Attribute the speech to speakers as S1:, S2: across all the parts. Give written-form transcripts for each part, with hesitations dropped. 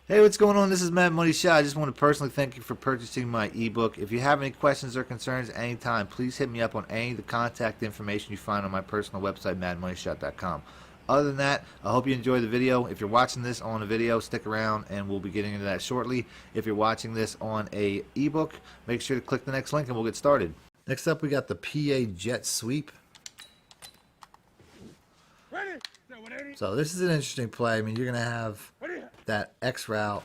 S1: Hey, what's going on? This is Matt Money Shot. I just want to personally thank you for purchasing my ebook. If you have any questions or concerns anytime, please hit me up on any of the contact information you find on my personal website, madmoneyshot.com. Other than that, I hope you enjoy the video. If you're watching this on a video, stick around and we'll be getting into that shortly. If you're watching this on a ebook, make sure to click the next link and we'll get started. Next up, we got the PA Jet Sweep. So this is an interesting play. I mean, you're going to have that X route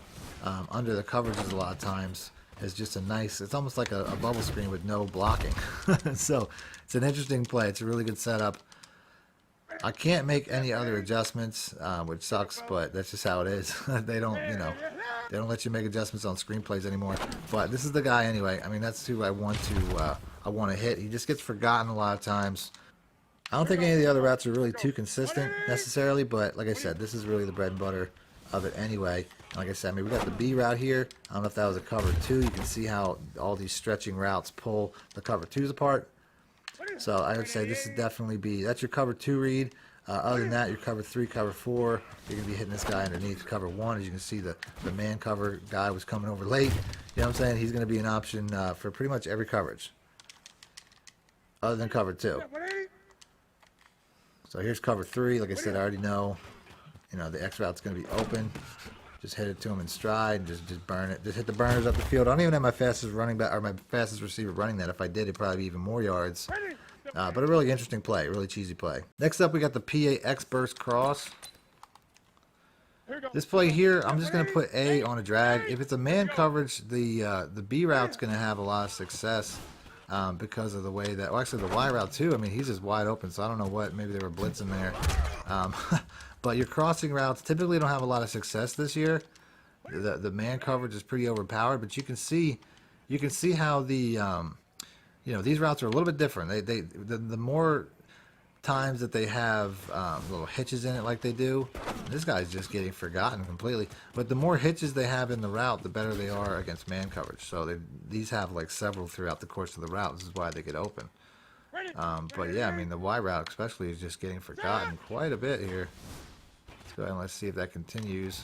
S1: under the coverages a lot of times is just a nice, it's almost like a bubble screen with no blocking. So it's an interesting play. It's a really good setup. I can't make any other adjustments, which sucks, but that's just how it is. They don't, they don't let you make adjustments on screenplays anymore. But this is the guy anyway. I mean, that's who I want to hit. He just gets forgotten a lot of times. I don't think any of the other routes are really too consistent necessarily, but like I said, this is really the bread and butter of it anyway. Like I said, I mean, we got the B route here. I don't know if that was a cover 2. You can see how all these stretching routes pull the cover 2s apart. So I would say this is definitely B. That's your cover 2 read. Other than that, your cover 3, cover 4, you're going to be hitting this guy underneath cover 1. As you can see, the man cover guy was coming over late. You know what I'm saying? He's going to be an option for pretty much every coverage, other than cover 2. So here's cover 3. Like I said, I already know, the X route's going to be open. Just hit it to him in stride. Just burn it. Just hit the burners up the field. I don't even have my fastest running back or my fastest receiver running that. If I did, it'd probably be even more yards. But a really interesting play, really cheesy play. Next up, we got the PA X Burst Cross. This play here, I'm just going to put A on a drag. If it's a man coverage, the B route's going to have a lot of success. Because of the way that, well, actually the Y route too, I mean, he's just wide open, so I don't know what, maybe they were blitzing there. But your crossing routes typically don't have a lot of success this year. The man coverage is pretty overpowered, but you can see how the, these routes are a little bit different. The more times that they have little hitches in it like they do, this guy's just getting forgotten completely. But the more hitches they have in the route, the better they are against man coverage. So these have like several throughout the course of the route. This is why they get open. But yeah, I mean, the Y route especially is just getting forgotten quite a bit here. Let's go ahead and let's see if that continues.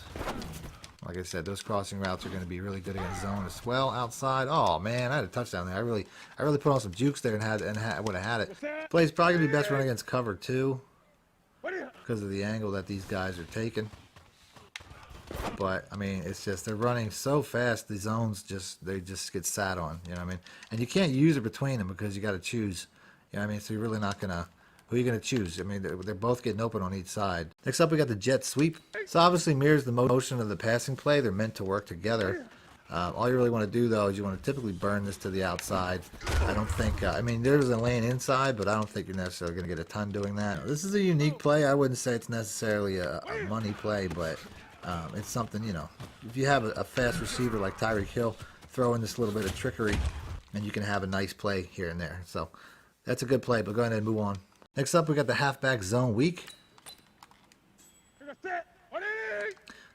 S1: Like I said, those crossing routes are going to be really good against zone as well outside. Oh man, I had a touchdown there. I really put on some jukes there and would have had it. Play's probably going to be best run against cover 2 because of the angle that these guys are taking. But I mean, it's just they're running so fast. The zones just get sat on. You know what I mean? And you can't use it between them because you got to choose. You know what I mean? So you're really not gonna. Who are you going to choose? I mean, they're both getting open on each side. Next up, we got the jet sweep. So obviously mirrors the motion of the passing play. They're meant to work together. All you really want to do, though, is you want to typically burn this to the outside. I don't think, I mean, there's a lane inside, but I don't think you're necessarily going to get a ton doing that. This is a unique play. I wouldn't say it's necessarily a money play, but it's something, if you have a fast receiver like Tyreek Hill, throw in this little bit of trickery, and you can have a nice play here and there. So that's a good play, but go ahead and move on. Next up, we got the halfback zone weak.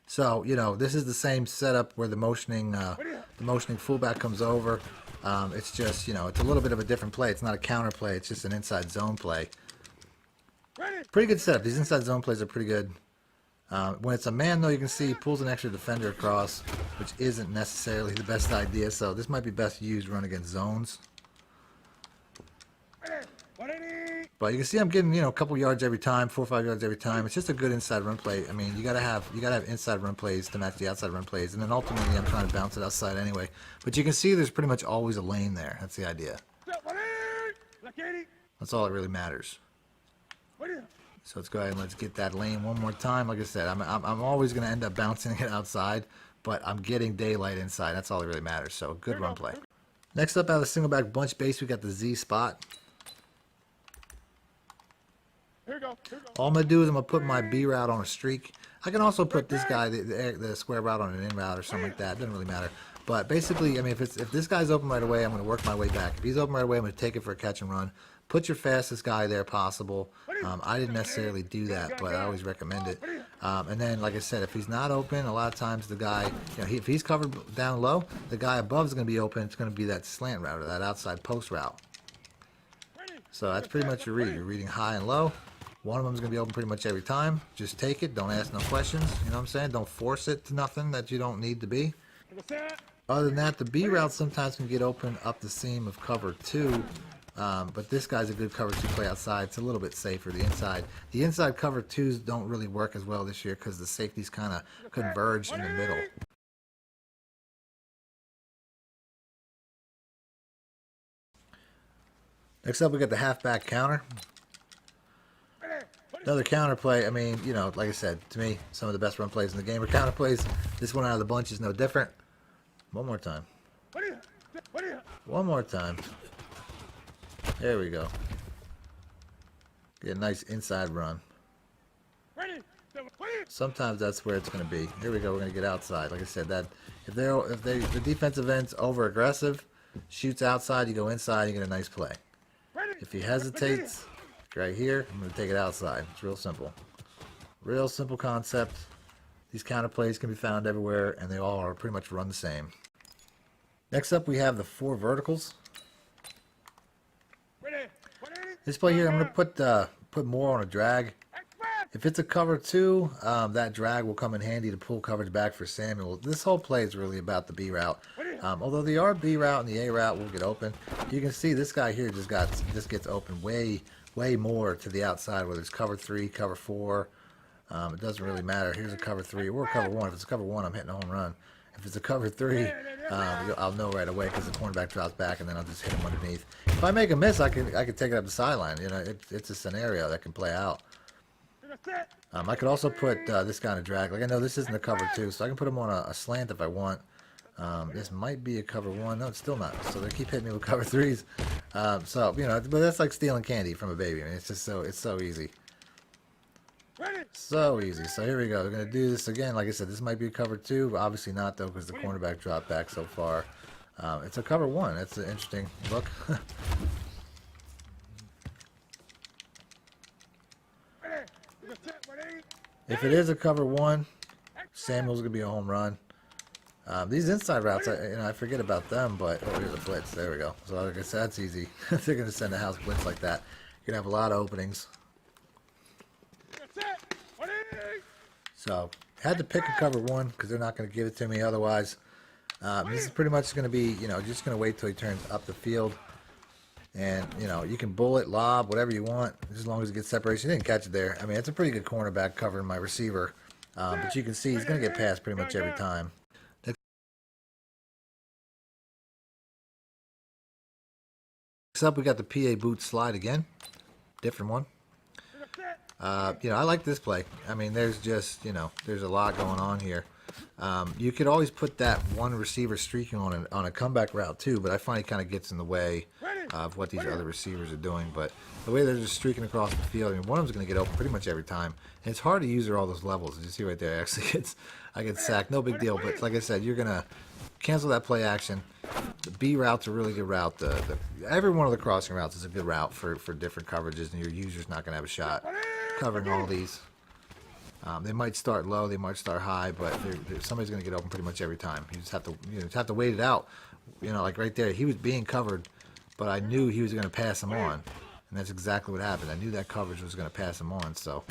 S1: So, this is the same setup where the motioning fullback comes over. It's just, it's a little bit of a different play. It's not a counter play. It's just an inside zone play. Pretty good setup. These inside zone plays are pretty good. When it's a man, though, you can see he pulls an extra defender across, which isn't necessarily the best idea. So this might be best used run against zones. But you can see I'm getting, a couple yards every time, 4 or 5 yards every time. It's just a good inside run play. I mean, you gotta have inside run plays to match the outside run plays, and then ultimately I'm trying to bounce it outside anyway. But you can see there's pretty much always a lane there. That's the idea. That's all that really matters. So let's go ahead and let's get that lane one more time. Like I said, I'm always gonna end up bouncing it outside, but I'm getting daylight inside. That's all that really matters. So good run play. Next up, out of the single back bunch base, we got the Z spot. All I'm going to do is I'm going to put my B route on a streak. I can also put this guy, the square route, on an in route or something like that. It doesn't really matter. But basically, I mean, if this guy's open right away, I'm going to work my way back. If he's open right away, I'm going to take it for a catch and run. Put your fastest guy there possible. I didn't necessarily do that, but I always recommend it. And then, like I said, if he's not open, a lot of times the guy, if he's covered down low, the guy above is going to be open. It's going to be that slant route or that outside post route. So that's pretty much your read. You're reading high and low. One of them is going to be open pretty much every time. Just take it. Don't ask no questions. You know what I'm saying? Don't force it to nothing that you don't need to be. Other than that, the B route sometimes can get open up the seam of cover 2. But this guy's a good cover 2 play outside. It's a little bit safer. The inside cover 2s don't really work as well this year because the safeties kind of converge in the middle. Next up, we got the halfback counter. Another counter play. I mean, you know, like I said, to me, some of the best run plays in the game are counter plays. This one out of the bunch is no different. One more time. One more time. There we go. Get a nice inside run. Sometimes that's where it's going to be. Here we go. We're going to get outside. Like I said, that if the defensive end's over aggressive, shoots outside, you go inside, you get a nice play. If he hesitates, right here, I'm going to take it outside. It's real simple. Real simple concept. These counter plays can be found everywhere, and they all are pretty much run the same. Next up, we have the 4 verticals. This play here, I'm going to put more on a drag. If it's a cover 2, that drag will come in handy to pull coverage back for Samuel. This whole play is really about the B route. Although the RB route and the A route will get open, you can see this guy here just gets open way more to the outside, whether it's cover 3, cover 4. It doesn't really matter. Here's a cover 3 or cover 1. If it's a cover 1, I'm hitting a home run. If it's a cover 3, I'll know right away because the cornerback drops back and then I'll just hit him underneath. If I make a miss, I can take it up the sideline. You know, it's a scenario that can play out. I could also put this guy on a drag. Like I know this isn't a cover 2, so I can put him on a slant if I want. This might be a cover 1. No, it's still not. So they keep hitting me with cover 3s. So you know, but that's like stealing candy from a baby. I mean, it's so easy. So easy. So here we go. We're gonna do this again. Like I said, this might be a cover 2, but obviously not though because the cornerback dropped back so far. It's a cover 1. That's an interesting look. If it is a cover 1, Samuel's gonna be a home run. These inside routes, I forget about them, but oh, here's a blitz. There we go. So like I said, that's easy. They're gonna send a house blitz like that. You're gonna have a lot of openings. So had to pick a cover 1 because they're not gonna give it to me otherwise. This is pretty much gonna be, you know, just gonna wait till he turns up the field. And, you know, you can bullet, lob, whatever you want, as long as it gets separation. He didn't catch it there. I mean, it's a pretty good cornerback covering my receiver. But you can see he's going to get past pretty much every time. Next up, we got the PA boot slide again. Different one. You know, I like this play. I mean, there's just, you know, there's a lot going on here. You could always put that one receiver streaking on a comeback route too, but I find it kind of gets in the way of what these other receivers are doing. But the way they're just streaking across the field, I mean, one of them's going to get open pretty much every time. And it's hard to use all those levels. As you see right there, actually, I get sacked, no big deal. But like I said, you're going to cancel that play action. The B route's a really good route. Every one of the crossing routes is a good route for different coverages, and your user's not going to have a shot covering all these. They might start low, they might start high, but somebody's going to get open pretty much every time. You just have to wait it out. You know, like right there, he was being covered, but I knew he was going to pass him on, and that's exactly what happened. I knew that coverage was going to pass him on, so.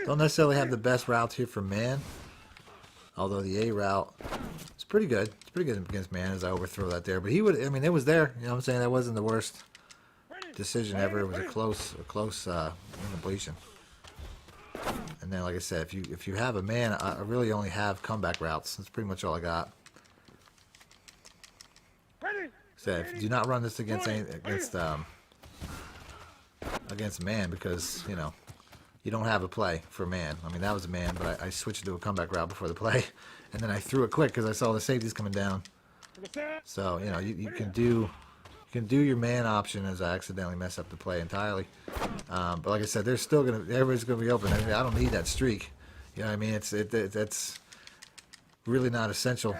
S1: Don't necessarily have the best routes here for man, although the A route is pretty good. It's pretty good against man as I overthrow that there, but he would, I mean, it was there. You know what I'm saying? That wasn't the worst decision ever. It was a close incompletion. And then, like I said, if you have a man, I really only have comeback routes. That's pretty much all I got. So do not run this against man because you know you don't have a play for man. I mean that was a man, but I switched to a comeback route before the play, and then I threw it quick because I saw the safeties coming down. So you know you can do. You can do your man option as I accidentally mess up the play entirely. But like I said, everybody's gonna be open. I mean, I don't need that streak. You know what I mean? It's really not essential.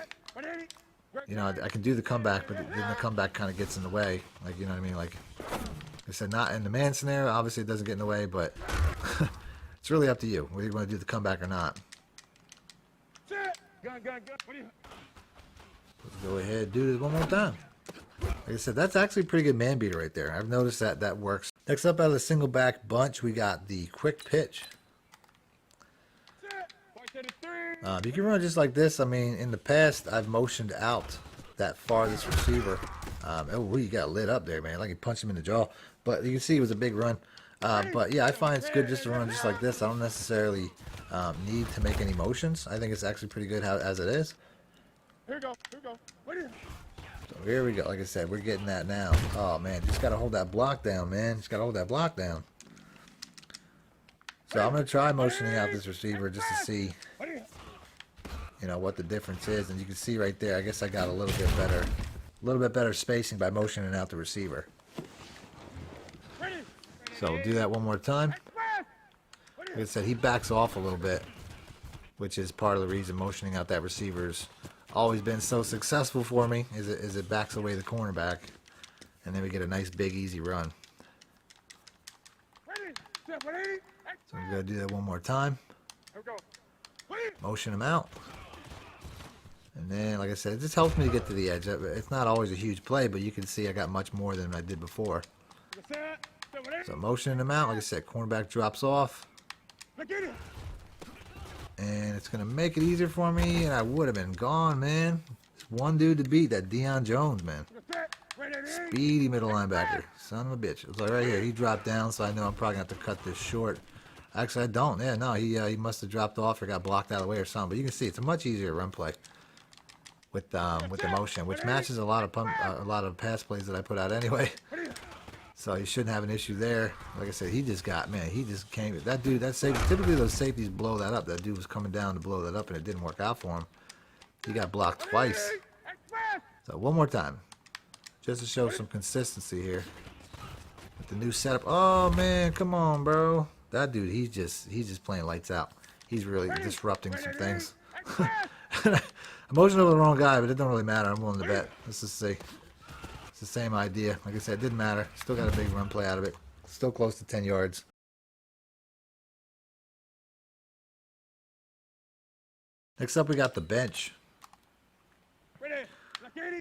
S1: You know, I can do the comeback, but then the comeback kind of gets in the way. Like, you know what I mean? Like I said, not in the man scenario. Obviously, it doesn't get in the way, but it's really up to you whether you want to do the comeback or not. Let's go ahead and do this one more time. Like I said, that's actually a pretty good man beater right there. I've noticed that that works. Next up out of the single back bunch, we got the quick pitch. You can run just like this. I mean, in the past, I've motioned out that farthest receiver. Oh, he got lit up there, man. Like he punched him in the jaw. But you can see it was a big run. But yeah, I find it's good just to run just like this. I don't necessarily need to make any motions. I think it's actually pretty good as it is.
S2: Here we go. Here we go.
S1: So here we go. Like I said, we're getting that now. Oh, man. Just got to hold that block down, man. Just got to hold that block down. So I'm going to try motioning out this receiver just to see, you know, what the difference is. And you can see right there, I guess I got a little bit better spacing by motioning out the receiver. So we'll do that one more time. Like I said, he backs off a little bit, which is part of the reason motioning out that receiver's always been so successful for me, is it backs away the cornerback, and then we get a nice big easy run. So we're going to do that one more time. Motion him out. And then, like I said, it just helps me to get to the edge. It's not always a huge play, but you can see I got much more than I did before. So motioning him out, like I said, cornerback drops off. And it's going to make it easier for me, and I would have been gone, man. It's one dude to beat, that Deion Jones, man. Speedy middle linebacker. Son of a bitch. It's like right here, he dropped down, so I know I'm probably going to have to cut this short. Actually, I don't. Yeah, no, he must have dropped off or got blocked out of the way or something. But you can see it's a much easier run play with the motion, which matches a lot of pass plays that I put out anyway. So you shouldn't have an issue there. Like I said, he just came. That dude, that safety, typically those safeties blow that up. That dude was coming down to blow that up, and it didn't work out for him. He got blocked twice. So one more time, just to show some consistency here with the new setup. Oh man, come on, bro. That dude, he's just playing lights out. He's really disrupting some things. I motioned over the wrong guy, but it don't really matter. I'm willing to bet. Let's just see. It's the same idea. Like I said, it didn't matter. Still got a big run play out of it. Still close to 10 yards. Next up, we got the bench.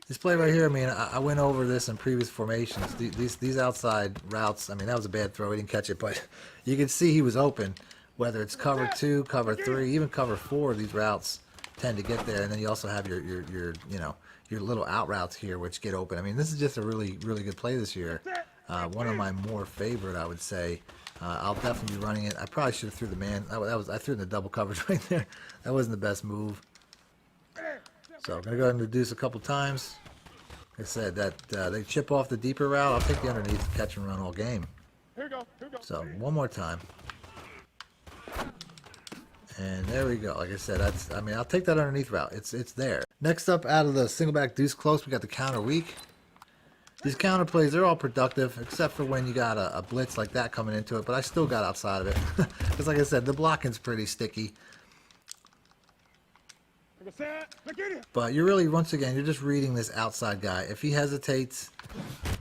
S1: This play right here, I mean, I went over this in previous formations. These outside routes, I mean, that was a bad throw. He didn't catch it, but you can see he was open. Whether it's cover 2, cover 3, even cover 4, these routes tend to get there. And then you also have your little out routes here, which get open. I mean, this is just a really good play this year. One of my more favorite, I would say. I'll definitely be running it. I probably should have threw the man. I threw in the double coverage right there. That wasn't the best move. So I'm gonna go ahead and reduce a couple times. Like I said, that they chip off the deeper route. I'll take the underneath, catch and run all game. So one more time. And there we go. Like I said, I'll take that underneath route. It's there. Next up, out of the single back deuce close, we got the counter weak. These counter plays, they're all productive, except for when you got a blitz like that coming into it. But I still got outside of it. Because like I said, the blocking's pretty sticky. But you're really, once again, you're just reading this outside guy. If he hesitates,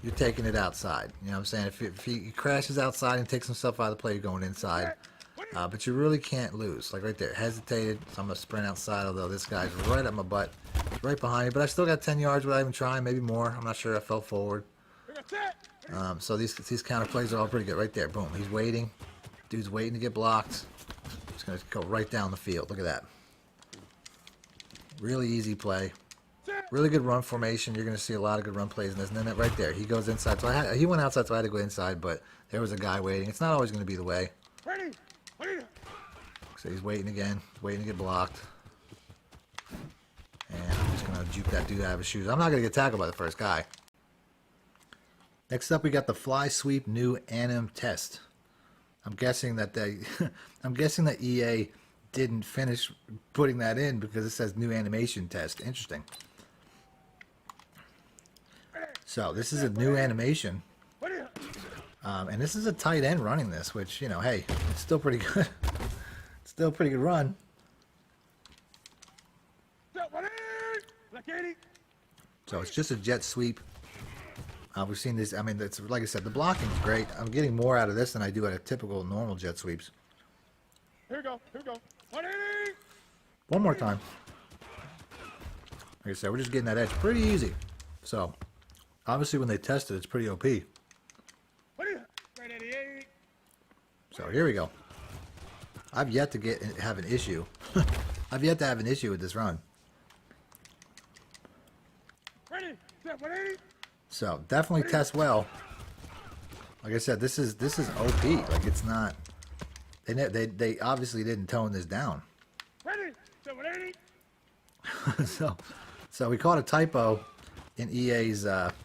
S1: you're taking it outside. You know what I'm saying? If he crashes outside and takes himself out of the play, you're going inside. But you really can't lose. Like right there, hesitated. So I'm going to sprint outside, although this guy's right up my butt. He's right behind me. But I still got 10 yards without even trying, maybe more. I'm not sure. I fell forward. So these counter plays are all pretty good. Right there, boom. He's waiting. Dude's waiting to get blocked. He's going to go right down the field. Look at that. Really easy play. Really good run formation. You're going to see a lot of good run plays in this. And then right there, he goes inside. So he went outside, so I had to go inside. But there was a guy waiting. It's not always going to be the way. So he's waiting again. Waiting to get blocked. And I'm just going to juke that dude out of his shoes. I'm not going to get tackled by the first guy. Next up, we got the fly sweep new anim test. I'm guessing that EA didn't finish putting that in because it says new animation test. Interesting. So this is a new animation. And this is a tight end running this, which, you know, hey, it's still pretty good. It's still a pretty good run. So it's just a jet sweep. We've seen this. I mean, it's like I said, the blocking is great. I'm getting more out of this than I do out of typical normal jet sweeps. Here we go. One more time. Like I said, we're just getting that edge pretty easy. So Obviously, when they test it, it's pretty OP. So here we go. I've yet to have an issue. I've yet to have an issue with this run. So definitely test well. Like I said, this is OP. Like it's not. They obviously didn't tone this down. so we caught a typo in EA's in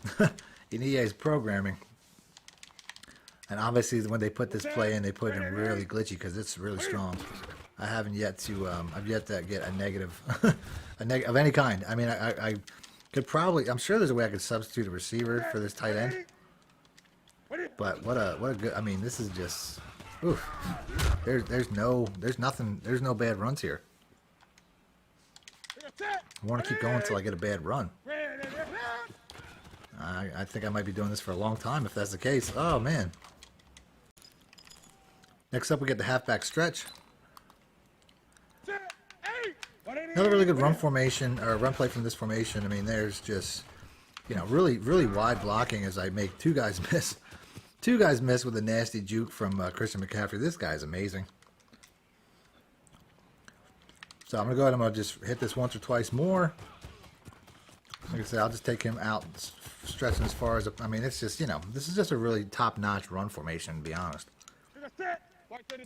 S1: EA's programming. And obviously, when they put this play in, they put it in really glitchy because it's really strong. I haven't yet to, I've yet to get a negative, of any kind. I mean, I could probably, I'm sure there's a way I could substitute a receiver for this tight end. But what a good, I mean, this is just, oof. There's no bad runs here. I want to keep going until I get a bad run. I think I might be doing this for a long time if that's the case. Oh, man. Next up, we get the halfback stretch. Another really good run formation, or run play from this formation. I mean, there's just, you know, really, really wide blocking as I make two guys miss. Two guys miss with a nasty juke from Christian McCaffrey. This guy is amazing. So I'm going to go ahead and I'm going to just hit this once or twice more. Like I said, I'll just take him out, stretching as far as, I mean, it's just, you know, this is just a really top-notch run formation, to be honest.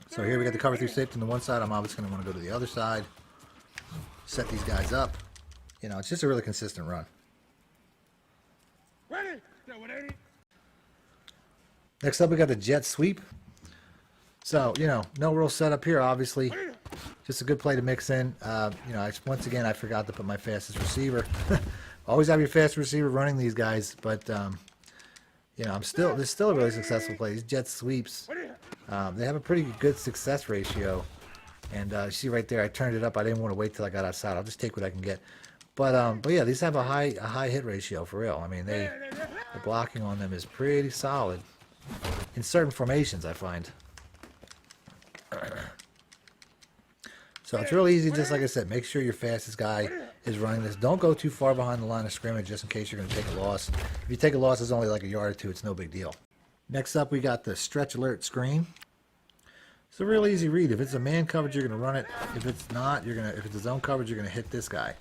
S1: So here we got the cover 3 safety on the one side. I'm obviously going to want to go to the other side. Set these guys up. You know, it's just a really consistent run. Next up, we got the jet sweep. So, you know, no real setup here, obviously. Just a good play to mix in. You know, once again, I forgot to put my fastest receiver. Always have your fast receiver running these guys, but you know, this is still a really successful play. These jet sweeps, they have a pretty good success ratio. And you see right there, I turned it up. I didn't want to wait till I got outside. I'll just take what I can get. But yeah, these have a high hit ratio for real. I mean, the blocking on them is pretty solid in certain formations, I find. So it's really easy, just like I said, make sure your fastest guy is running this. Don't go too far behind the line of scrimmage just in case you're going to take a loss. If you take a loss, it's only like a yard or two. It's no big deal. Next up, we got the stretch alert screen. It's a real easy read. If it's a man coverage, you're going to run it. If it's not, if it's a zone coverage, you're going to hit this guy.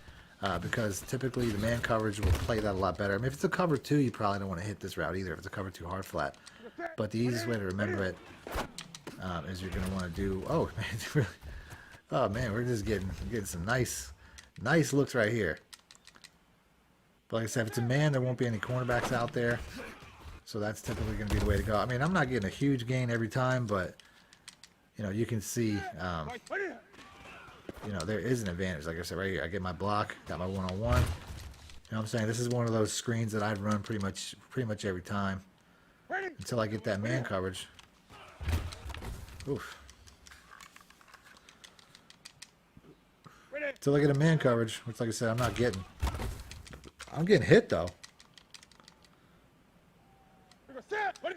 S1: Because typically the man coverage will play that a lot better. I mean, if it's a cover 2, you probably don't want to hit this route either if it's a cover 2 hard flat. But the easiest way to remember it is you're going to want to do, oh, man, really. Oh man, we're just getting some nice looks right here. But like I said, if it's a man, there won't be any cornerbacks out there, so that's typically going to be the way to go. I mean, I'm not getting a huge gain every time, but you know, you can see, you know, there is an advantage. Like I said, right here, I get my block, got my one-on-one. You know what I'm saying? This is one of those screens that I'd run pretty much every time until I get that man coverage. Oof. Until I get a man coverage, which, like I said, I'm getting hit though.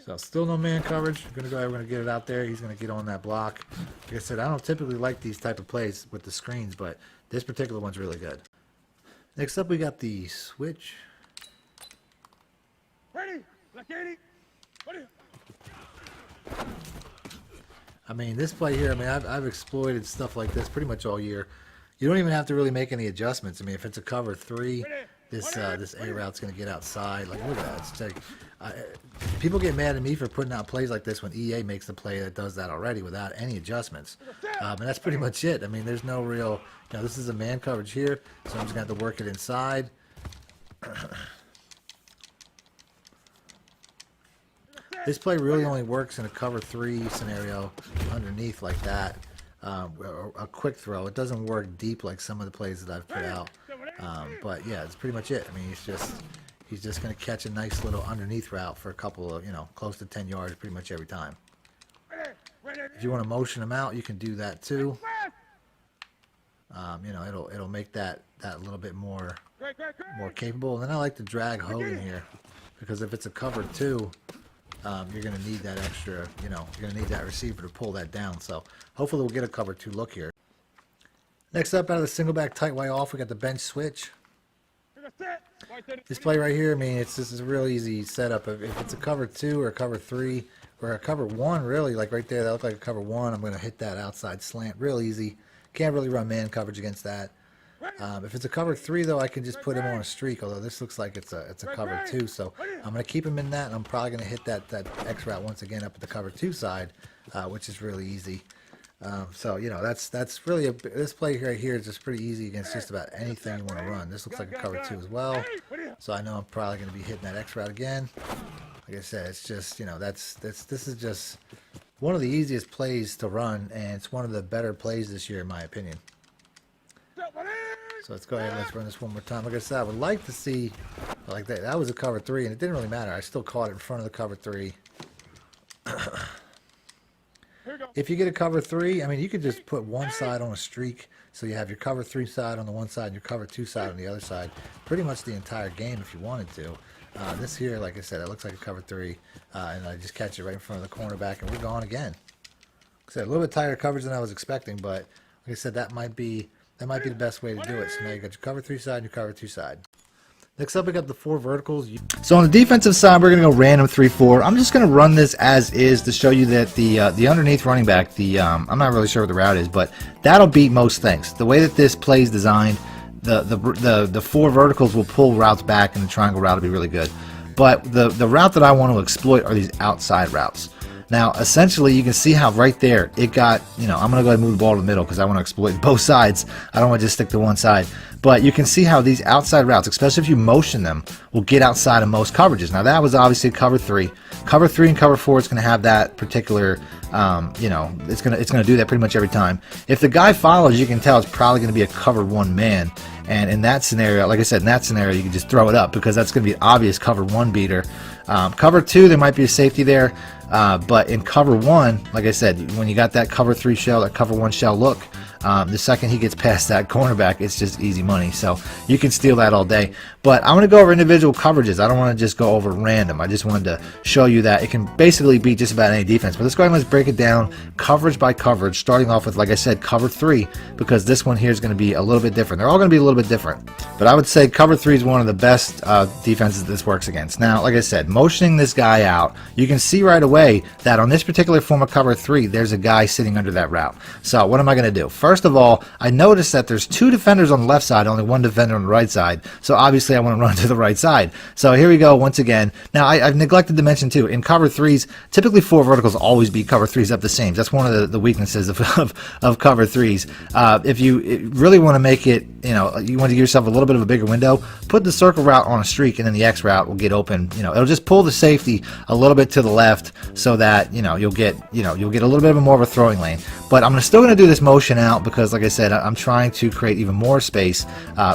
S1: So still no man coverage. I'm gonna go ahead, we're gonna get it out there. He's gonna get on that block. Like I said, I don't typically like these type of plays with the screens, but this particular one's really good. Next up, we got the switch. I mean, this play here, I mean, I've exploited stuff like this pretty much all year. You don't even have to really make any adjustments. I mean, if it's a cover 3, this A route's going to get outside. Like, look at that. It's like, people get mad at me for putting out plays like this when EA makes the play that does that already without any adjustments. And that's pretty much it. I mean, there's no real, you know, this is a man coverage here, so I'm just going to have to work it inside. This play really only works in a cover 3 scenario underneath like that. A quick throw. It doesn't work deep like some of the plays that I've put out. But yeah, it's pretty much it. I mean, he's just going to catch a nice little underneath route for a couple of, you know, close to 10 yards pretty much every time. If you want to motion him out, you can do that too. You know, it'll make that a little bit more capable. And then I like to drag Hogan here because if it's a cover 2, you're going to need that extra, you know, you're going to need that receiver to pull that down. So hopefully we'll get a cover 2 look here. Next up, out of the single back tight way off, we got the bench switch. This play right here, I mean, this is a real easy setup. If it's a cover 2 or a cover 3 or a cover 1, really, like right there, that looked like a cover 1, I'm going to hit that outside slant real easy. Can't really run man coverage against that. If it's a cover 3, though, I can just put him on a streak, although this looks like it's a cover 2, so I'm going to keep him in that, and I'm probably going to hit that X route once again up at the cover 2 side, which is really easy. So, you know, that's really this play right here is just pretty easy against just about anything you want to run. This looks like a cover 2 as well, so I know I'm probably going to be hitting that X route again. Like I said, it's just, you know, this is just one of the easiest plays to run, and it's one of the better plays this year in my opinion. So let's go ahead and let's run this one more time. Like I said, I would like to see like that. That was a cover 3, and it didn't really matter. I still caught it in front of the cover 3. If you get a cover 3, I mean, you could just put one side on a streak, so you have your cover 3 side on the one side and your cover 2 side on the other side, pretty much the entire game if you wanted to. This here, like I said, it looks like a cover 3, and I just catch it right in front of the cornerback, and we're gone again. Like I said, a little bit tighter coverage than I was expecting, but like I said, that might be the best way to do it. So now you got your cover 3 side and your cover 2 side. Next up, we got the 4 verticals. So on the defensive side, we're going to go random 3-4. I'm just going to run this as is to show you that the underneath running back, I'm not really sure what the route is, but that'll beat most things. The way that this play is designed, the 4 verticals will pull routes back, and the triangle route will be really good. But the route that I want to exploit are these outside routes. Now, essentially, you can see how right there it got, you know, I'm going to go ahead and move the ball to the middle because I want to exploit both sides. I don't want to just stick to one side. But you can see how these outside routes, especially if you motion them, will get outside of most coverages. Now, that was obviously cover 3. Cover 3 and cover 4 is going to have that particular, you know, it's going to do that pretty much every time. If the guy follows, you can tell it's probably going to be a cover 1 man. And in that scenario, like I said, in that scenario, you can just throw it up because that's going to be an obvious cover 1 beater. Cover 2, there might be a safety there. But in cover 1, like I said, when you got that cover 3 shell, that cover 1 shell look, the second he gets past that cornerback, it's just easy money. So you can steal that all day. But I'm going to go over individual coverages. I don't want to just go over random. I just wanted to show you that it can basically beat just about any defense. But let's go ahead and let's break it down coverage by coverage, starting off with, like I said, cover 3, because this one here is going to be a little bit different. They're all going to be a little bit different. But I would say cover 3 is one of the best defenses this works against. Now, like I said, motioning this guy out, you can see right away that on this particular form of cover 3, there's a guy sitting under that route. So what am I going to do? First of all, I noticed that there's 2 defenders on the left side, only 1 defender on the right side. So obviously I want to run to the right side. So here we go once again. Now I've neglected to mention too, in cover 3s, typically 4 verticals always beat cover 3s up the same. That's one of the weaknesses of cover 3s. If you really want to make it, you know, you want to give yourself a little bit of a bigger window, put the circle route on a streak, and then the X route will get open. You know, it'll just pull the safety a little bit to the left so that, you know, you'll get a little bit more of a throwing lane. But I'm still going to do this motion out because, like I said, I'm trying to create even more space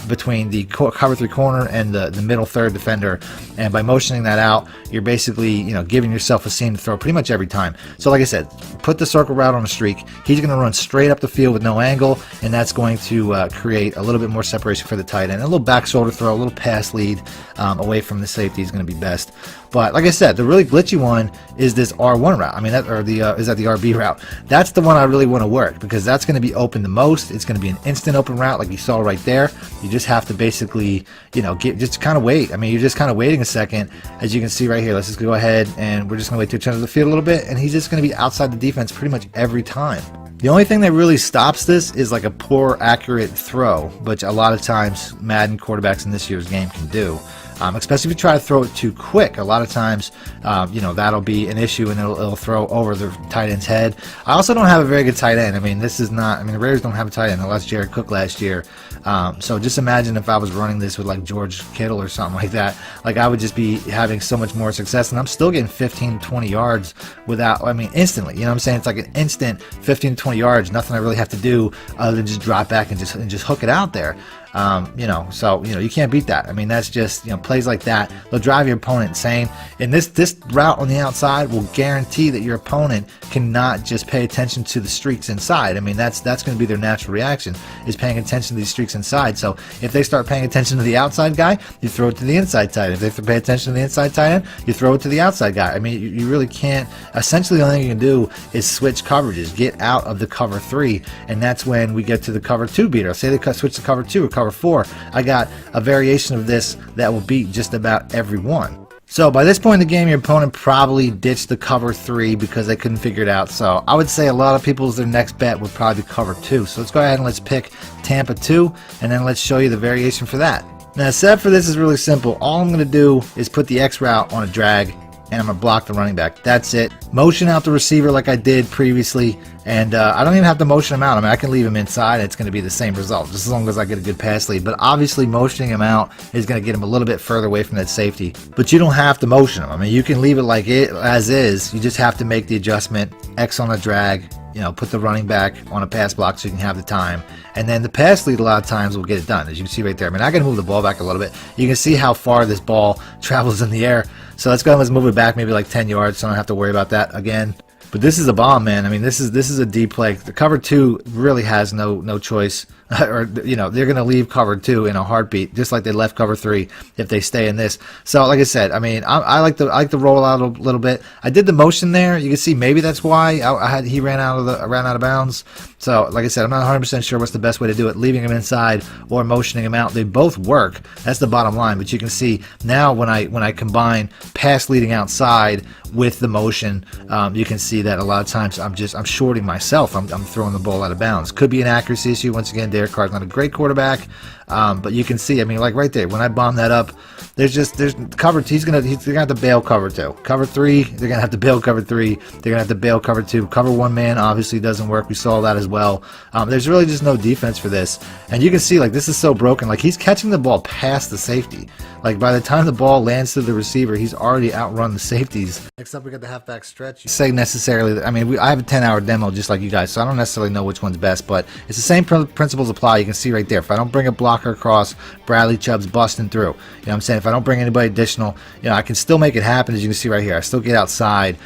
S1: between the cover 3 corner and the middle third defender. And by motioning that out, you're basically, you know, giving yourself a seam to throw pretty much every time. So like I said, put the circle route on a streak. He's going to run straight up the field with no angle, and that's going to create a little bit more separation for the tight end. A little back shoulder throw, a little pass lead away from the safety is going to be best. But like I said, the really glitchy one is this R1 route. I mean, the RB route. That's the one I really want to work because that's going to be open the most. It's going to be an instant open route, like you saw right there. You just have to basically, you know, just kind of wait. I mean, you're just kind of waiting a second, as you can see right here. Let's just go ahead and we're just going to wait to turn to the field a little bit, and he's just going to be outside the defense pretty much every time. The only thing that really stops this is like a poor, accurate throw, which a lot of times Madden quarterbacks in this year's game can do. Especially if you try to throw it too quick. A lot of times, you know, that'll be an issue, and it'll throw over the tight end's head. I also don't have a very good tight end. I mean, the Raiders don't have a tight end. They lost Jared Cook last year. So just imagine if I was running this with like George Kittle or something like that. Like, I would just be having so much more success, and I'm still getting 15, 20 yards without, I mean, instantly. You know what I'm saying? It's like an instant 15 to 20 yards. Nothing I really have to do other than just drop back and just hook it out there. You know, so, you know, you can't beat that. I mean, that's just, you know, plays like that, they'll drive your opponent insane. And this route on the outside will guarantee that your opponent cannot just pay attention to the streaks inside. I mean, that's going to be their natural reaction, is paying attention to these streaks inside. So if they start paying attention to the outside guy, you throw it to the inside tight end. If they pay attention to the inside tight end, you throw it to the outside guy. I mean, you really can't. Essentially, the only thing you can do is switch coverages, get out of the cover 3, and that's when we get to the cover 2 beater. Say they switch to cover 2 or cover cover 4. I got a variation of this that will beat just about every one. So by this point in the game, your opponent probably ditched the cover 3 because they couldn't figure it out. So I would say a lot of people's their next bet would probably be cover 2. So let's go ahead and let's pick Tampa 2, and then let's show you the variation for that. Now the setup for this is really simple. All I'm going to do is put the X route on a drag, and I'm going to block the running back. That's it. Motion out the receiver like I did previously, and I don't even have to motion him out. I mean, I can leave him inside. It's going to be the same result, just as long as I get a good pass lead. But obviously, motioning him out is going to get him a little bit further away from that safety. But you don't have to motion him. I mean, you can leave it like it as is. You just have to make the adjustment, X on a drag, you know, put the running back on a pass block so you can have the time. And then the pass lead a lot of times will get it done, as you can see right there. I mean, I can move the ball back a little bit. You can see how far this ball travels in the air. So let's go ahead and let's move it back maybe like 10 yards so I don't have to worry about that again. But this is a bomb, man. I mean, this is a deep play. The cover 2 really has no choice. Or, you know, they're going to leave cover 2 in a heartbeat, just like they left cover 3 if they stay in this. So, like I said, I mean, I like the roll out a little bit. I did the motion there. You can see maybe that's why he ran out of bounds. So, like I said, I'm not 100% sure what's the best way to do it, leaving him inside or motioning him out. They both work. That's the bottom line. But you can see now when I combine pass leading outside with the motion, you can see that a lot of times I'm shorting myself. I'm throwing the ball out of bounds. Could be an accuracy issue. Once again, Derek Carr's not a great quarterback, but you can see, I mean, like right there, when I bomb that up, there's cover 2. He's gonna have to bail cover 2. Cover 3, they're gonna have to bail cover 3. They're gonna have to bail cover 2. Cover 1 man obviously doesn't work. We saw that as well. There's really just no defense for this, and you can see like this is so broken. Like he's catching the ball past the safety. Like by the time the ball lands to the receiver, he's already outrun the safeties. Next up, we got the halfback stretch. Say necessarily, I mean, I have a 10-hour demo just like you guys, so I don't necessarily know which one's best, but it's the same principles apply. You can see right there. If I don't bring a blocker across, Bradley Chubb's busting through. You know what I'm saying? If I don't bring anybody additional, you know, I can still make it happen, as you can see right here. I still get outside.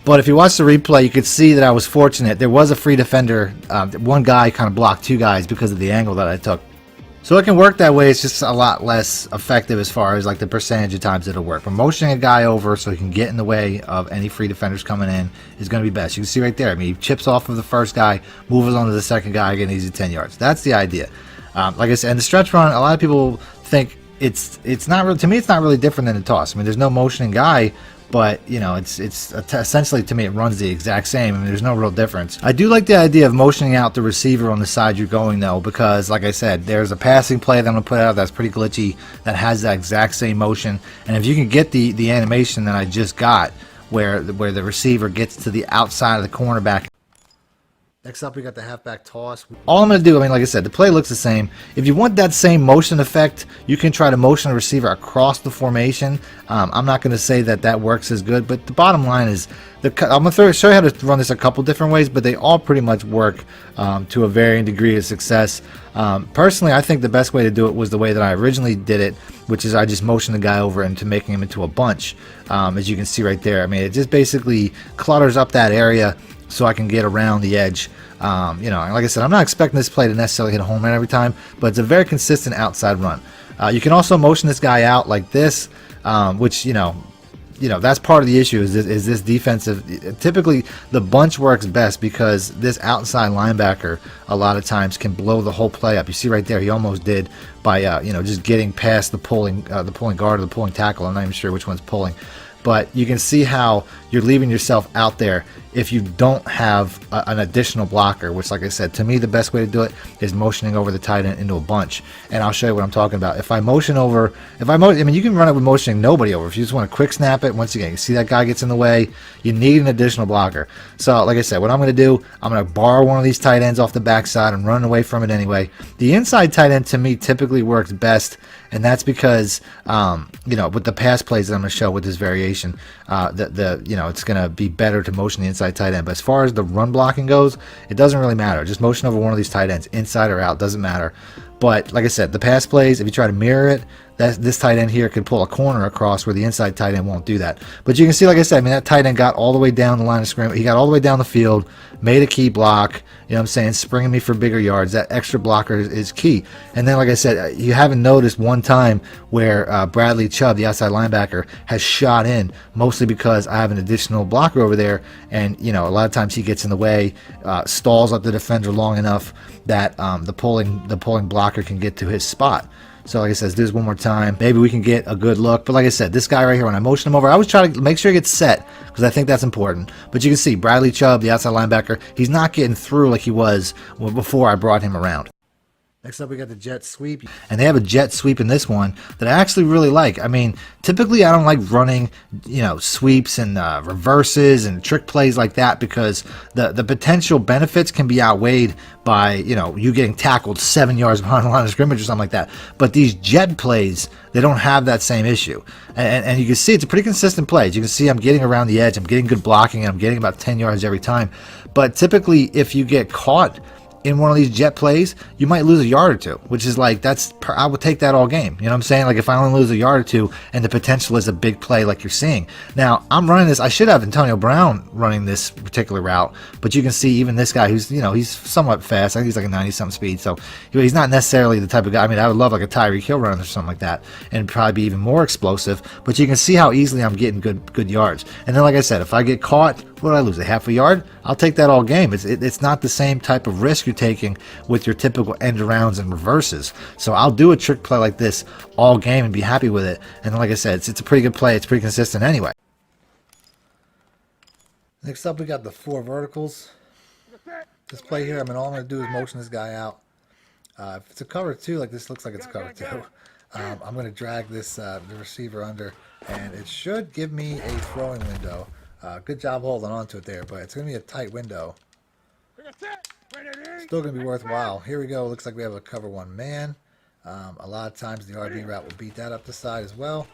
S1: But if you watch the replay, you could see that I was fortunate. There was a free defender. One guy kind of blocked 2 guys because of the angle that I took. So it can work that way. It's just a lot less effective as far as like the percentage of times it'll work. But motioning a guy over so he can get in the way of any free defenders coming in is going to be best. You can see right there. I mean, he chips off of the first guy, moves on to the second guy, get an easy 10 yards. That's the idea. Like I said, and the stretch run, a lot of people think it's not really, to me, it's not really different than the toss. I mean, there's no motioning guy, but you know, it's essentially, to me, it runs the exact same. I mean, there's no real difference. I do like the idea of motioning out the receiver on the side you're going though, because like I said, there's a passing play that I'm gonna put out that's pretty glitchy that has that exact same motion, and if you can get the animation that I just got where the receiver gets to the outside of the cornerback. Next up, we got the halfback toss. All I'm going to do, I mean, like I said, the play looks the same. If you want that same motion effect, you can try to motion the receiver across the formation. I'm not going to say that works as good, but the bottom line is, I'm going to show you how to run this a couple different ways, but they all pretty much work to a varying degree of success. Personally, I think the best way to do it was the way that I originally did it, which is I just motioned the guy over into making him into a bunch, as you can see right there. I mean, it just basically clutters up that area so I can get around the edge. You know, like I said, I'm not expecting this play to necessarily hit a home run every time, but it's a very consistent outside run. You can also motion this guy out like this, which, you know, that's part of the issue is this defensive. Typically, the bunch works best because this outside linebacker a lot of times can blow the whole play up. You see right there, he almost did by you know, just getting past the pulling guard or the pulling tackle. I'm not even sure which one's pulling. But you can see how you're leaving yourself out there if you don't have an additional blocker, which, like I said, to me, the best way to do it is motioning over the tight end into a bunch. And I'll show you what I'm talking about. If I motion over, I mean, you can run it with motioning nobody over. If you just want to quick snap it, once again, you see that guy gets in the way, you need an additional blocker. So, like I said, what I'm going to do, I'm going to borrow one of these tight ends off the backside and run away from it anyway. The inside tight end, to me, typically works best, and that's because, you know, with the pass plays that I'm going to show with this variation, you know, it's going to be better to motion the inside tight end. But as far as the run blocking goes, it doesn't really matter. Just motion over one of these tight ends, inside or out, doesn't matter. But like I said, the pass plays, if you try to mirror it, this tight end here can pull a corner across where the inside tight end won't do that. But you can see, like I said, I mean, that tight end got all the way down the line of scrimmage. He got all the way down the field, made a key block. You know what I'm saying? Springing me for bigger yards. That extra blocker is key. And then, like I said, you haven't noticed one time where Bradley Chubb, the outside linebacker, has shot in, mostly because I have an additional blocker over there. And, you know, a lot of times he gets in the way, stalls up the defender long enough that the pulling blocker can get to his spot. So like I said, do this one more time. Maybe we can get a good look. But like I said, this guy right here, when I motion him over, I always try to make sure he gets set because I think that's important. But you can see Bradley Chubb, the outside linebacker, he's not getting through like he was before I brought him around. Next up, we got the jet sweep. And they have a jet sweep in this one that I actually really like. I mean, typically I don't like running, you know, sweeps and reverses and trick plays like that because the potential benefits can be outweighed by, you know, you getting tackled 7 yards behind the line of scrimmage or something like that. But these jet plays, they don't have that same issue. And you can see it's a pretty consistent play. As you can see, I'm getting around the edge. I'm getting good blocking, and I'm getting about 10 yards every time. But typically, if you get caught in one of these jet plays, you might lose a yard or two, which is like, I would take that all game. You know what I'm saying? Like if I only lose a yard or two and the potential is a big play like you're seeing. Now, I'm running this. I should have Antonio Brown running this particular route, but you can see even this guy who's, you know, he's somewhat fast. I think he's like a 90-something speed. So he's not necessarily the type of guy. I mean, I would love like a Tyreek Hill running or something like that and probably be even more explosive, but you can see how easily I'm getting good yards. And then, like I said, if I get caught, what did I lose? A half a yard? I'll take that all game. It's not the same type of risk you're taking with your typical end arounds and reverses. So I'll do a trick play like this all game and be happy with it. And like I said, it's a pretty good play. It's pretty consistent anyway. Next up, we got the 4 verticals. This play here, I mean, all I'm going to do is motion this guy out. If it's a cover 2, like this looks like it's a cover 2, I'm going to drag this the receiver under, and it should give me a throwing window. Good job holding on to it there, but it's going to be a tight window. Still going to be worthwhile. Here we go. Looks like we have a cover 1 man. A lot of times the RB route will beat that up the side as well.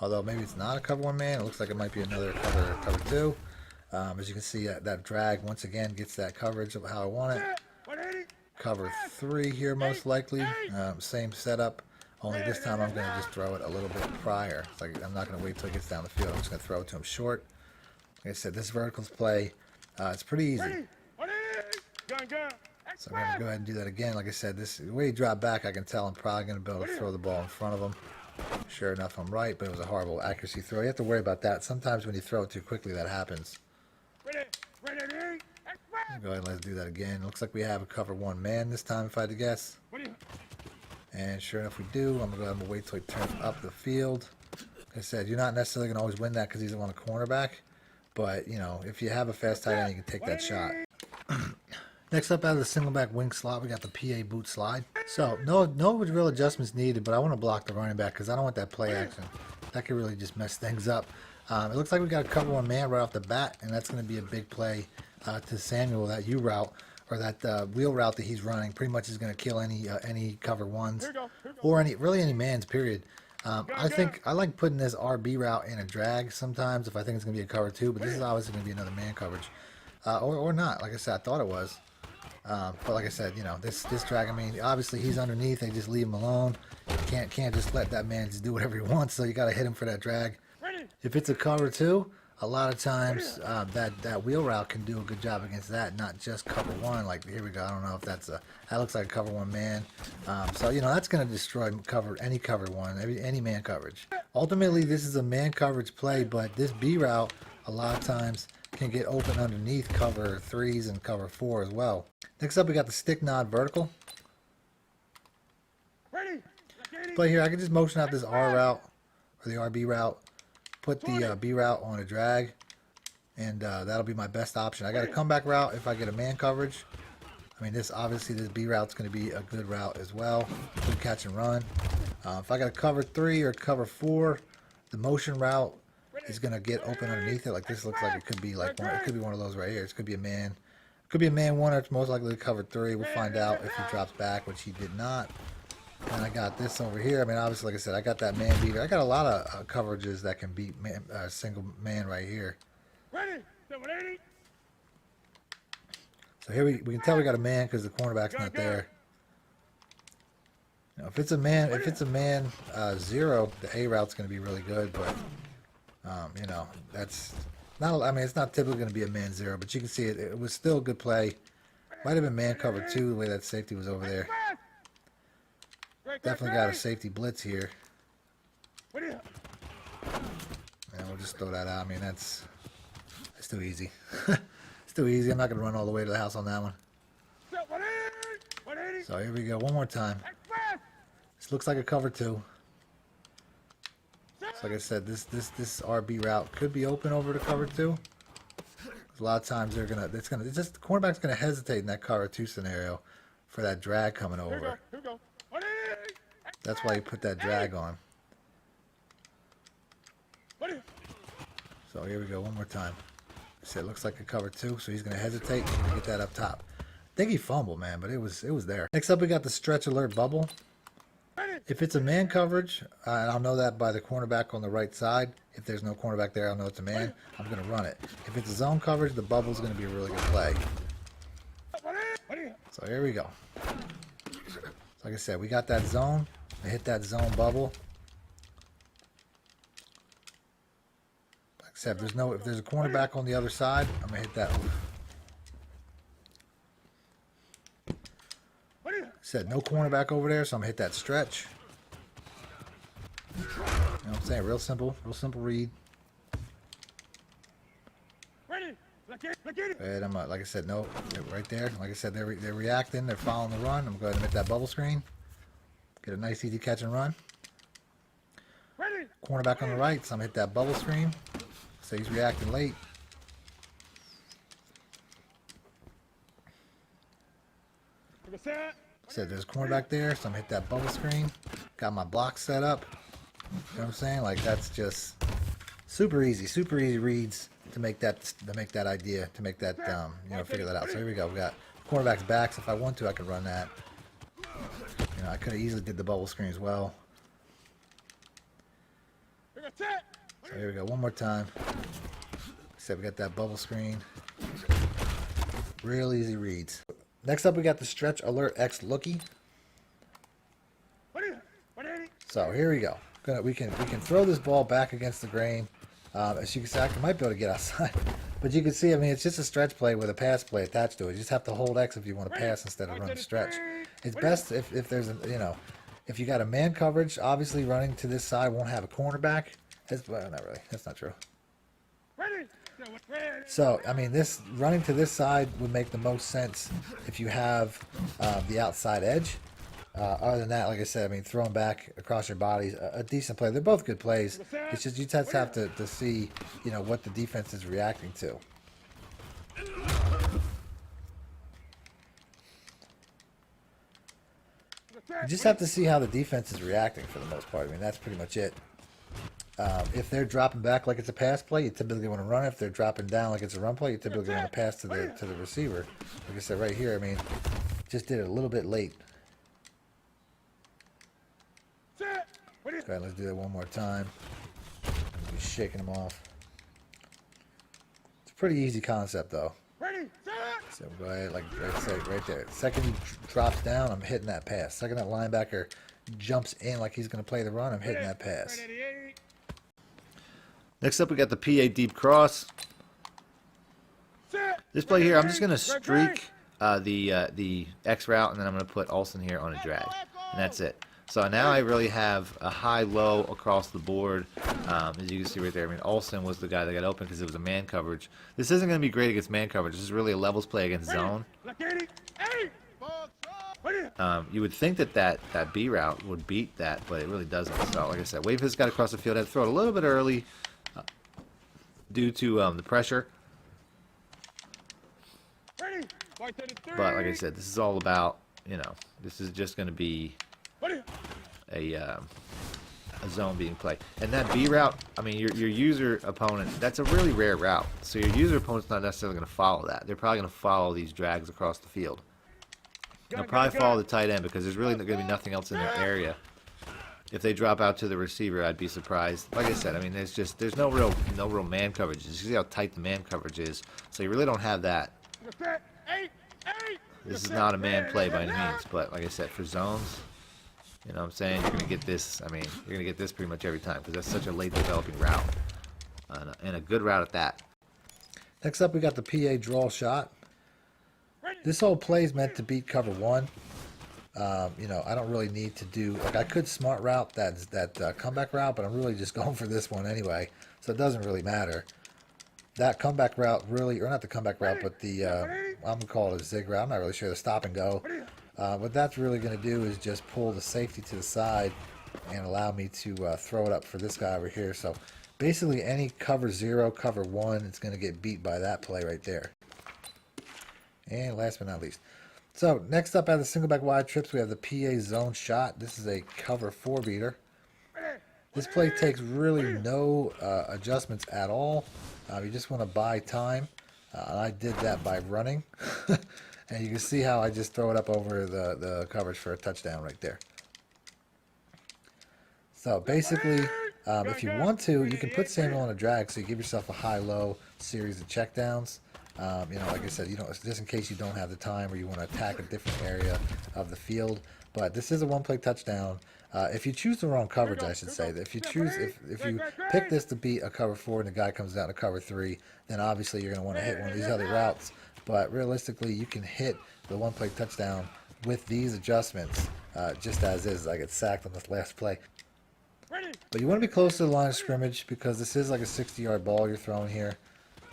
S1: Although maybe it's not a cover 1 man. It looks like it might be another cover 2. As you can see, that drag once again gets that coverage of how I want it. Cover 3 here most likely. Same setup. Only this time I'm going to just throw it a little bit prior. It's like I'm not going to wait till it gets down the field. I'm just going to throw it to him short. Like I said, this verticals play, it's pretty easy. So I'm going to go ahead and do that again. Like I said, the way he dropped back, I can tell I'm probably going to be able to throw the ball in front of him. Sure enough, I'm right, but it was a horrible accuracy throw. You have to worry about that. Sometimes when you throw it too quickly, that happens. Go ahead and let's do that again. Looks like we have a cover 1 man this time, if I had to guess. And sure enough, we do. I'm going to go ahead and wait till he turns up the field. Like I said, you're not necessarily going to always win that because he's on a cornerback. But, you know, if you have a fast tight end, you can take that shot. Next up, out of the Singleback wing slot, we got the PA boot slide. So, no real adjustments needed, but I want to block the running back because I don't want that play action. That could really just mess things up. It looks like we got a cover 1 man right off the bat, and that's going to be a big play to Samuel. That U route or that wheel route that he's running pretty much is going to kill any cover 1s or any man's period. I think I like putting this RB route in a drag sometimes if I think it's going to be a cover 2, but this is obviously going to be another man coverage. Or not. Like I said, I thought it was. But like I said, you know, this drag, I mean, obviously he's underneath. They just leave him alone. You can't just let that man just do whatever he wants, so you got to hit him for that drag. If it's a cover 2, a lot of times that wheel route can do a good job against that, not just cover 1. Like here we go. I don't know if that looks like a cover 1 man. So you know that's going to destroy any cover 1, any man coverage. Ultimately, this is a man coverage play, but this B route a lot of times can get open underneath cover 3s and cover 4 as well. Next up, we got the stick nod vertical. Play here, I can just motion out this R route or the RB route. Put the B route on a drag, and that'll be my best option. I got a comeback route if I get a man coverage. I mean, this B route's going to be a good route as well. Good catch and run. If I got a cover 3 or cover 4, the motion route is going to get open underneath it. Like this looks like it could be like one. It could be one of those right here. It could be a man. It could be a man 1, or it's most likely a cover 3. We'll find out if he drops back, which he did not. And I got this over here. I mean, obviously, like I said, I got that man beater. I got a lot of coverages that can beat single man right here. So here we can tell we got a man because the cornerback's not there. You know, if it's a man zero, the A route's going to be really good. But you know, that's not. I mean, it's not typically going to be a man zero, but you can see it. It was still a good play. Might have been man cover two, the way that safety was over there. Definitely got a safety blitz here. And we'll just throw that out. I mean, that's too easy. It's too easy. I'm not going to run all the way to the house on that one. So here we go. One more time. This looks like a cover two. So like I said, this RB route could be open over to cover two. A lot of times the cornerback's gonna hesitate in that cover two scenario for that drag coming over. That's why you put that drag on. So here we go, one more time. So it looks like a cover two, so he's gonna hesitate. He's gonna get that up top. I think he fumbled, man, but it was there. Next up, we got the stretch alert bubble. If it's a man coverage, and I'll know that by the cornerback on the right side. If there's no cornerback there, I'll know it's a man. I'm going to run it. If it's a zone coverage, the bubble's going to be a really good play. So here we go. So like I said, we got that zone. I hit that zone bubble. Like I said, if there's a cornerback on the other side, I'm going to hit that. Said no cornerback over there, so I'm going to hit that stretch. You know what I'm saying? Real simple read. And I'm like I said, no, right there. Like I said, they're reacting. They're following the run. I'm going to go ahead and hit that bubble screen. Get a nice easy catch and run. Cornerback on the right, so I'm going to hit that bubble screen. So he's reacting late. Said there's a cornerback there, so I'm going to hit that bubble screen. Got my block set up. You know what I'm saying? Like, that's just super easy reads to make that idea, to make that you know, figure that out. So here we go. We got cornerback's backs. If I want to, I could run that. You know, I could have easily did the bubble screen as well. So here we go. One more time. Except we got that bubble screen. Real easy reads. Next up, we got the stretch alert X lookie. So here we go. We can throw this ball back against the grain. As you can see, I might be able to get outside, but you can see, I mean, it's just a stretch play with a pass play attached to it. You just have to hold X if you want to pass instead of run a stretch. It's best if there's a, you know, if you got a man coverage, obviously running to this side won't have a cornerback. Well, not really. That's not true. So, I mean, this running to this side would make the most sense if you have the outside edge. Other than that, like I said, I mean, throwing back across your bodies, a decent play. They're both good plays. It's just you just have to see, you know, what the defense is reacting to. You just have to see how the defense is reacting for the most part. I mean, that's pretty much it. If they're dropping back like it's a pass play, you typically want to run it. If they're dropping down like it's a run play, you typically want to pass to the receiver. Like I said, right here, I mean, just did it a little bit late. Okay, let's do that one more time. Be shaking them off. It's a pretty easy concept, though. So go ahead, like I said, right there. Second he drops down, I'm hitting that pass. Second that linebacker jumps in like he's going to play the run, I'm hitting that pass. Next up, we got the PA deep cross. This play here, I'm just going to streak the X route, and then I'm going to put Olsen here on a drag, and that's it. So now I really have a high-low across the board. As you can see right there, I mean, Olsen was the guy that got open because it was a man coverage. This isn't going to be great against man coverage. This is really a levels play against zone. You would think that B route would beat that, but it really doesn't. So, like I said, wait for this guy to cross the field. I had to throw it a little bit early due to the pressure. But, like I said, this is all about, you know, this is just going to be a zone being played. And that B route, I mean, your user opponent, that's a really rare route. So your user opponent's not necessarily going to follow that. They're probably going to follow these drags across the field. They'll probably follow the tight end because there's really going to be nothing else in their area. If they drop out to the receiver, I'd be surprised. Like I said, I mean, there's no real man coverage. You see how tight the man coverage is. So you really don't have that. This is not a man play by any means, but like I said, for zones, You know what I'm saying? You're going to get this, I mean, you're going to get this pretty much every time because that's such a late developing route. And a good route at that. Next up, we got the PA draw shot. This whole play is meant to beat cover one. You know, I don't really need to do, like I could smart route that comeback route, but I'm really just going for this one anyway, so it doesn't really matter. That comeback route really, or not the comeback route, but the, I'm going to call it a zig route. I'm not really sure, the stop and go. What that's really going to do is just pull the safety to the side and allow me to throw it up for this guy over here. So basically any cover 0, cover 1, it's going to get beat by that play right there. And last but not least. So next up out of the Singleback wide trips, we have the PA zone shot. This is a cover 4 beater. This play takes really no adjustments at all. You just want to buy time. I did that by running. And you can see how I just throw it up over the coverage for a touchdown right there. So basically, if you want to, you can put Samuel on a drag, so you give yourself a high-low series of checkdowns. You know, like I said, you know, just in case you don't have the time or you want to attack a different area of the field. But this is a one-play touchdown. If you choose the wrong coverage, I should say, that if you pick this to beat a cover 4 and the guy comes down to cover 3, then obviously you're going to want to hit one of these other routes. But realistically, you can hit the one-play touchdown with these adjustments just as is. I get sacked on this last play. But you want to be close to the line of scrimmage because this is like a 60-yard ball you're throwing here.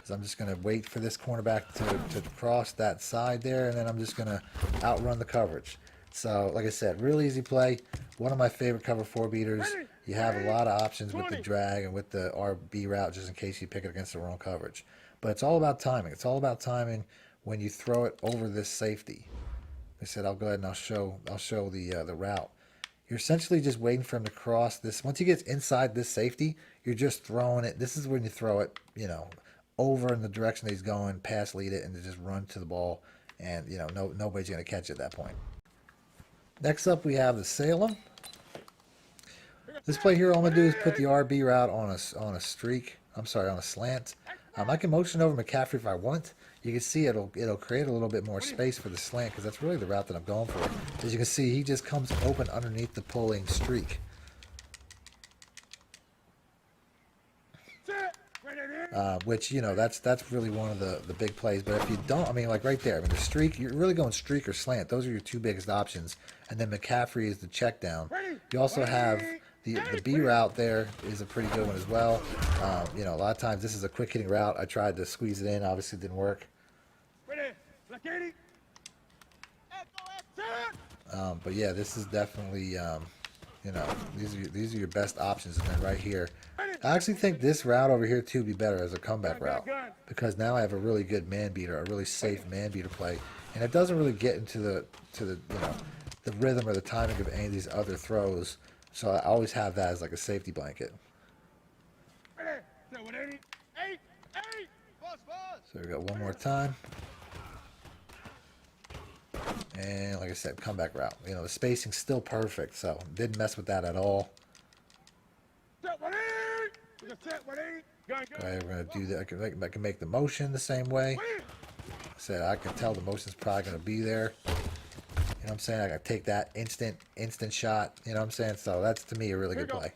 S1: So I'm just going to wait for this cornerback to cross that side there, and then I'm just going to outrun the coverage. So, like I said, real easy play. One of my favorite cover 4 beaters. You have a lot of options with the drag and with the RB route just in case you pick it against the wrong coverage. But it's all about timing. It's all about timing when you throw it over this safety. Like I said, I'll go ahead and I'll show the route. You're essentially just waiting for him to cross this. Once he gets inside this safety, you're just throwing it. This is when you throw it, you know, over in the direction that he's going, pass lead it, and just run to the ball. And, you know, nobody's going to catch it at that point. Next up, we have the Salem. This play here, all I'm going to do is put the RB route on a streak. I'm sorry, on a slant. I can motion over McCaffrey if I want. You can see it'll create a little bit more space for the slant because that's really the route that I'm going for. As you can see, he just comes open underneath the pulling streak. Which, you know, that's really one of the big plays. But if you don't, I mean, like right there, I mean, the streak, you're really going streak or slant. Those are your two biggest options. And then McCaffrey is the check down. You also have the B route there is a pretty good one as well. You know, a lot of times this is a quick hitting route. I tried to squeeze it in. Obviously, it didn't work. But yeah, this is definitely, you know, these are your best options. And then right here, I actually think this route over here too would be better as a comeback route because now I have a really good man beater, a really safe man beater play, and it doesn't really get into the you know, the rhythm or the timing of any of these other throws. So I always have that as like a safety blanket. So we got one more time. And like I said, comeback route. You know, the spacing's still perfect, so didn't mess with that at all. Okay, we're going to do that. I can make the motion the same way. I said I can tell the motion's probably going to be there. You know what I'm saying? I got to take that instant shot. You know what I'm saying? So that's, to me, a really good play.